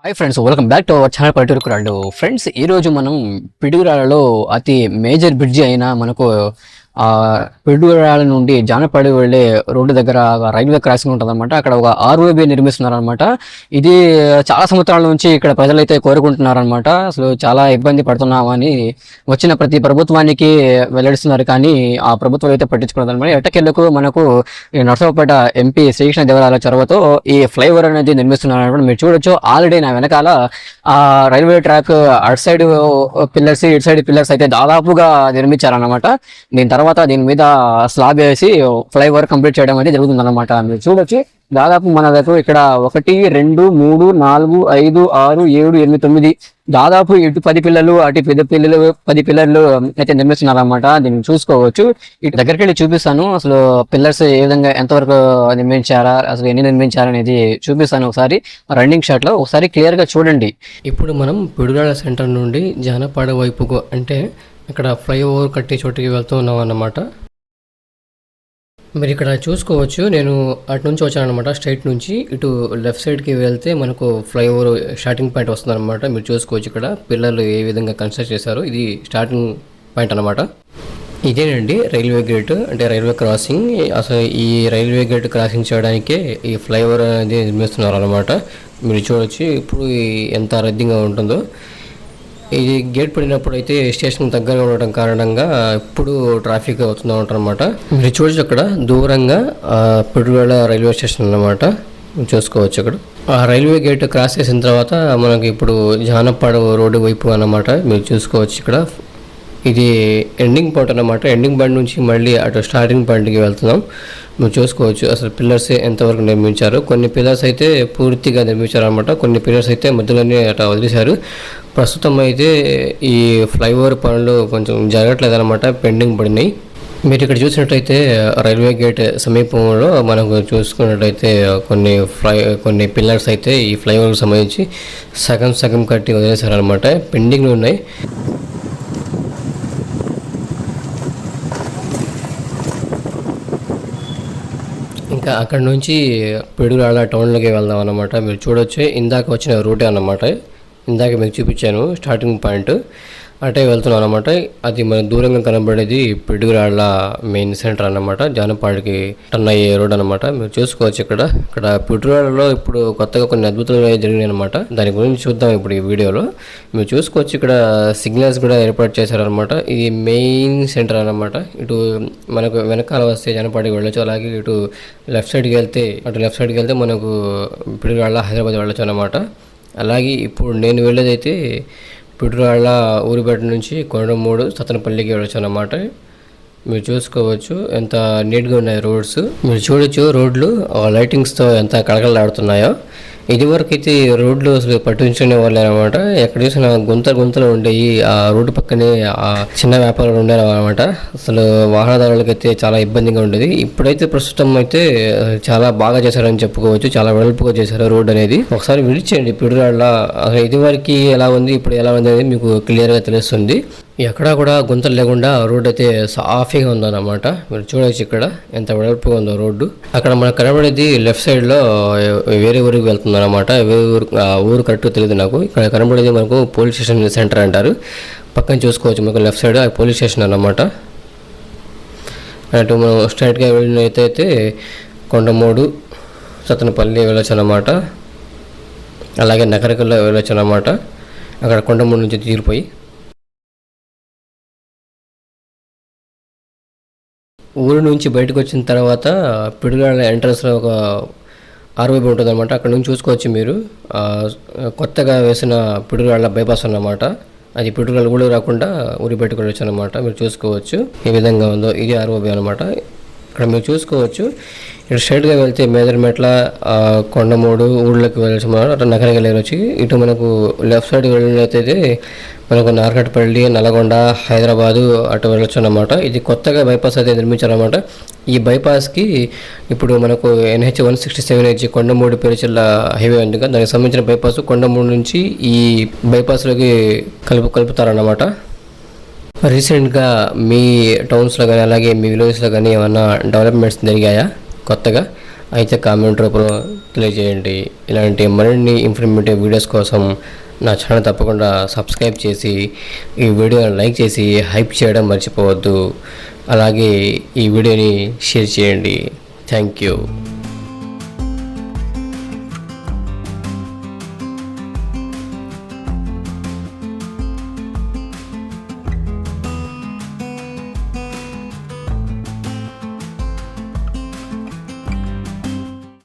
Hi friends, welcome back to our channel పల్లెటూరుకురాళ్ళు. Friends, ఈరోజు మనం పిడుగురాళ్ళలో అతి మేజర్ బ్రిడ్జి అయిన మనకు పిడుగురాళ్ళ నుండి జానపడి వెళ్ళే రోడ్డు దగ్గర రైల్వే క్రాసింగ్ ఉంటుందన్నమాట. అక్కడ ఒక ఆర్ఓబి నిర్మిస్తున్నారనమాట. ఇది చాలా సంవత్సరాల నుంచి ఇక్కడ ప్రజలైతే కోరుకుంటున్నారనమాట. అసలు చాలా ఇబ్బంది పడుతున్నామని వచ్చిన ప్రతి ప్రభుత్వానికి వెల్లడిస్తున్నారు, కానీ ఆ ప్రభుత్వాలు అయితే పట్టించుకున్నదన్నమాట. ఎట్టకెళ్ళకు మనకు ఈ నర్సరావుపేట ఎంపీ శ్రీకృష్ణదేవరాయల చొరవతో ఈ ఫ్లైఓవర్ అనేది నిర్మిస్తున్నారనమాట. మీరు చూడొచ్చు, ఆల్రెడీ నా వెనకాల ఆ రైల్వే ట్రాక్ అటు సైడ్ పిల్లర్స్, ఇటు సైడ్ పిల్లర్స్ అయితే దాదాపుగా నిర్మించారనమాట. దీని మీద స్లాబ్ వేసి ఫ్లైఓవర్ కంప్లీట్ చేయడం అనేది జరుగుతుంది అనమాట. మీరు చూడొచ్చు, దాదాపు మన దగ్గర ఇక్కడ 1, 2, 3, 4, 5, 6, 7, 8, 9 దాదాపు ఇటు 10 పిల్లలు, అటు 10 పిల్లర్లు అయితే నిర్మిస్తున్నారన్నమాట. దీన్ని చూసుకోవచ్చు. ఇటు దగ్గరికి వెళ్ళి చూపిస్తాను. అసలు పిల్లర్స్ ఏ విధంగా ఎంతవరకు నిర్మించారా, అసలు ఎన్ని నిర్మించారా అనేది చూపిస్తాను. ఒకసారి రన్నింగ్ షాట్ లో ఒకసారి క్లియర్ గా చూడండి. ఇప్పుడు మనం పిడుగురాళ్ళ సెంటర్ నుండి జానపాడ వైపుకు, అంటే ఇక్కడ ఫ్లైఓవర్ కట్టే చోటుకి వెళ్తూ ఉన్నాం అన్నమాట. మీరు ఇక్కడ చూసుకోవచ్చు, నేను అటు నుంచి వచ్చాను అనమాట. స్ట్రైట్ నుంచి ఇటు లెఫ్ట్ సైడ్కి వెళ్తే మనకు ఫ్లైఓవర్ స్టార్టింగ్ పాయింట్ వస్తుంది అనమాట. మీరు చూసుకోవచ్చు ఇక్కడ పిల్లర్లు ఏ విధంగా కన్స్ట్రక్ట్ చేశారు. ఇది స్టార్టింగ్ పాయింట్ అనమాట. ఇదేనండి రైల్వే గేట్, అంటే రైల్వే క్రాసింగ్. అసలు ఈ రైల్వే గేట్ క్రాసింగ్ చేయడానికే ఈ ఫ్లైఓవర్ అనేది నిర్మిస్తున్నారు అనమాట. మీరు చూడవచ్చు ఇప్పుడు ఎంత రద్దీగా ఉంటుందో. ఇది గేట్ పడినప్పుడు అయితే స్టేషన్ దగ్గరగా ఉండటం కారణంగా ఇప్పుడు ట్రాఫిక్ అవుతూ ఉంటారన్నమాట. మీరు చూడవచ్చు అక్కడ దూరంగా పిడుగురాళ్ళ రైల్వే స్టేషన్ అన్నమాట. చూసుకోవచ్చు అక్కడ ఆ రైల్వే గేట్ క్రాస్ చేసిన తర్వాత మనకి ఇప్పుడు జానపాడ రోడ్డు వైపు అన్నమాట. మీరు చూసుకోవచ్చు ఇక్కడ ఇది ఎండింగ్ పాయింట్ అన్నమాట. ఎండింగ్ పాయింట్ నుంచి మళ్ళీ అటు స్టార్టింగ్ పాయింట్కి వెళ్తున్నాం. మీరు చూసుకోవచ్చు అసలు పిల్లర్స్ ఎంతవరకు నిర్మించారు. కొన్ని పిల్లర్స్ అయితే పూర్తిగా నిర్మించారు అనమాట, కొన్ని పిల్లర్స్ అయితే మధ్యలోనే అట్లా వదిలేశారు. ప్రస్తుతం అయితే ఈ ఫ్లైఓవర్ పనులు కొంచెం జరగట్లేదు అనమాట, పెండింగ్ పడినాయి. మీరు ఇక్కడ చూసినట్టయితే రైల్వే గేట్ సమీపంలో మనకు చూసుకున్నట్టయితే కొన్ని పిల్లర్స్ అయితే ఈ ఫ్లైఓవర్కి సంబంధించి సగం కట్టి వదిలేశారు అనమాట, పెండింగ్లు ఉన్నాయి. ఇంకా అక్కడ నుంచి పిడుగురాళ్ళ టౌన్లోకి వెళ్దాం అన్నమాట. మీరు చూడొచ్చు, ఇందాక వచ్చిన రూటే అన్నమాట. ఇందాక మీకు చూపించాను స్టార్టింగ్ పాయింట్, అటే వెళ్తున్నాం అనమాట. అది మన దూరంగా కనబడేది పిడుగురాళ్ళ మెయిన్ సెంటర్ అన్నమాట, జానపాడికి టర్న్ అయ్యే రోడ్ అనమాట. మీరు చూసుకోవచ్చు ఇక్కడ పిడుగురాళ్ళలో ఇప్పుడు కొత్తగా కొన్ని అద్భుతాలు జరిగినాయి అనమాట. దాని గురించి చూద్దాం ఇప్పుడు ఈ వీడియోలో. మీరు చూసుకోవచ్చు ఇక్కడ సిగ్నల్స్ కూడా ఏర్పాటు చేశారనమాట. ఇది మెయిన్ సెంటర్ అనమాట. ఇటు మనకు వెనకాల వస్తే జానపాడికి వెళ్ళొచ్చు, అలాగే ఇటు లెఫ్ట్ సైడ్కి వెళ్తే మనకు పిడుగురాళ్ళ హైదరాబాద్ వెళ్ళొచ్చు అనమాట. అలాగే ఇప్పుడు నేను వెళ్ళేదైతే పిడుగురాళ్ళ ఊరిపేట నుంచి కొండమూడు సత్తనపల్లికి వెళ్ళొచ్చు అన్నమాట. మీరు చూసుకోవచ్చు ఎంత నీట్గా ఉన్నాయి రోడ్స్. మీరు చూడొచ్చు రోడ్లు లైటింగ్స్తో ఎంత కళకళలాడుతున్నాయో. ఇదివరకు అయితే రోడ్లు అసలు పట్టించుకునే వాళ్ళు అనమాట. ఎక్కడ చూసినా గుంతలు ఉండేవి. ఆ రోడ్డు పక్కనే ఆ చిన్న వ్యాపారాలు ఉండేవి అనమాట. అసలు వాహనదారులకు అయితే చాలా ఇబ్బందిగా ఉండేది. ఇప్పుడైతే ప్రస్తుతం అయితే చాలా బాగా చేశారని చెప్పుకోవచ్చు. చాలా వెడల్పుగా చేశారు రోడ్ అనేది. ఒకసారి విడిచేయండి పిడుగురాళ్ళ అసలు ఇదివరకు ఎలా ఉంది, ఇప్పుడు ఎలా ఉంది అనేది మీకు క్లియర్గా తెలుస్తుంది. ఎక్కడా కూడా గుంతలు లేకుండా రోడ్డు అయితే సాఫీగా ఉందన్నమాట. మీరు చూడవచ్చు ఇక్కడ ఎంత వెడల్పుగా ఉందో రోడ్డు. అక్కడ మనకు కనబడేది లెఫ్ట్ సైడ్లో వేరే ఊరికి వెళ్తుంది అనమాట. ఊరు కరెక్ట్గా తెలియదు నాకు. ఇక్కడ కనబడేది మనకు పోలీస్ స్టేషన్ సెంటర్ అంటారు. పక్కన చూసుకోవచ్చు మనకు లెఫ్ట్ సైడ్ పోలీస్ స్టేషన్ అన్నమాట. అటు మనం స్ట్రైట్గా వెళ్ళినైతే కొండమూడు సత్తనపల్లి వెళ్ళొచ్చు అన్నమాట. అలాగే నగరికల్లో వెళ్ళొచ్చు అన్నమాట. అక్కడ కొండమూడు నుంచి తీరిపోయి ఊరు నుంచి బయటకు వచ్చిన తర్వాత పిడుగురాళ్ళ ఎంట్రన్స్లో ఒక ఆర్ఓబి ఉంటుంది అనమాట. అక్కడ నుంచి చూసుకోవచ్చు మీరు కొత్తగా వేసిన పిడుగురాళ్ళ బైపాస్ అన్నమాట. అది పిడుగురాళ్ళ కూడా రాకుండా ఊరి బయటకు వెళ్ళొచ్చు అనమాట. మీరు చూసుకోవచ్చు ఏ విధంగా ఉందో. ఇది ఆర్ఓబి అనమాట. ఇక్కడ మీరు చూసుకోవచ్చు ఇటు స్ట్రైట్గా వెళ్తే మేదరమెట్ల కొండమూడు ఊళ్ళోకి వెళ్ళచ్చు అన్నమాట. అటు నగరికి వెళ్ళొచ్చు. ఇటు మనకు లెఫ్ట్ సైడ్ వెళ్ళినట్లయితే మనకు నార్కట్పల్లి, నల్గొండ, హైదరాబాదు అటు వెళ్ళొచ్చు అన్నమాట. ఇది కొత్తగా బైపాస్ అయితే నిర్మించారన్నమాట. ఈ బైపాస్కి ఇప్పుడు మనకు NH 167H కొండమూడు పేరుచెల్ల హైవే ఉంది కదా, దానికి సంబంధించిన బైపాస్ కొండమూడు నుంచి ఈ బైపాస్లోకి కలుపుతారన్నమాట. రీసెంట్గా మీ టౌన్స్లో కానీ అలాగే మీ విలేజ్లో కానీ ఏమన్నా డెవలప్మెంట్స్ జరిగాయా కొత్తగా అయితే కామెంట్ రూపంలో తెలియజేయండి. ఇలాంటి మరిన్ని ఇన్ఫర్మేటివ్ వీడియోస్ కోసం నా ఛానల్ తప్పకుండా సబ్స్క్రైబ్ చేసి ఈ వీడియోని లైక్ చేసి హైప్ చేయడం మర్చిపోవద్దు. అలాగే ఈ వీడియోని షేర్ చేయండి. Thank you.